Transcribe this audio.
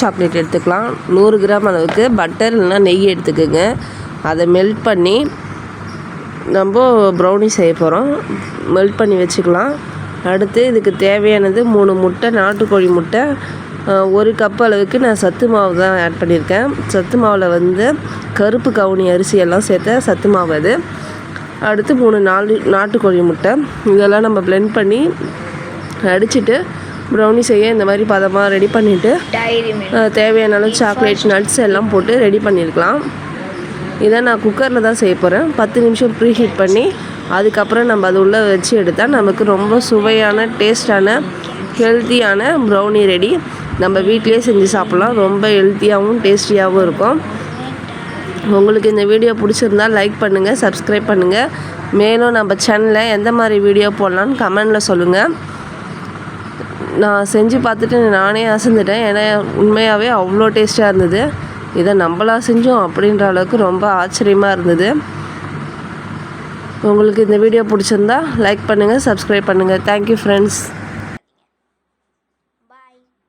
Chocolate எடுத்துக்கலாம். 100 gram அளவுக்கு butter இல்லைனா நெய் எடுத்துக்கோங்க. அதை மெல்ட் பண்ணி நம்ம ப்ரௌனி செய்ய போகிறோம். மெல்ட் பண்ணி வச்சுக்கலாம். அடுத்து இதுக்கு தேவையானது 3 முட்டை, நாட்டுக்கோழி முட்டை, 1 கப் அளவுக்கு நான் சத்து மாவு தான் ஆட் பண்ணியிருக்கேன். சத்து மாவில் கருப்பு கவுனி அரிசியெல்லாம் சேர்த்த சத்து மாவு அது. அடுத்து 4 நாட்டுக்கோழி முட்டை. இதெல்லாம் நம்ம பிளெண்ட் பண்ணி அடிச்சுட்டு ப்ரௌனி செய்ய இந்த மாதிரி பதமாக ரெடி பண்ணிவிட்டு தேவையான அளவு சாக்லேட் நட்ஸ் எல்லாம் போட்டு ரெடி பண்ணியிருக்கலாம். இதை நான் குக்கரில் தான் செய்ய போகிறேன். 10 நிமிஷம் ப்ரீ ஹீட் பண்ணி அதுக்கப்புறம் நம்ம அது உள்ளே வச்சு எடுத்தால் நமக்கு ரொம்ப சுவையான டேஸ்டான ஹெல்த்தியான ப்ரௌனி ரெடி. நம்ம வீட்டிலே செஞ்சு சாப்பிட்லாம். ரொம்ப ஹெல்த்தியாகவும் டேஸ்டியாகவும் இருக்கும். உங்களுக்கு இந்த வீடியோ பிடிச்சிருந்தால் லைக் பண்ணுங்கள், சப்ஸ்கிரைப் பண்ணுங்கள். மேலும் நம்ம சேனலில் எந்த மாதிரி வீடியோ போடலான்னு கமெண்டில் சொல்லுங்கள். நான் செஞ்சு பார்த்துட்டு நானே அசந்துட்டேன். ஏன்னா உண்மையாகவே அவ்வளோ டேஸ்ட்டாக இருந்தது. இதை நம்மளா செஞ்சோம் அப்படின்ற அளவுக்கு ரொம்ப ஆச்சரியமாக இருந்தது. உங்களுக்கு இந்த வீடியோ பிடிச்சிருந்தா லைக் பண்ணுங்கள், சப்ஸ்கிரைப் பண்ணுங்கள். Thank you friends.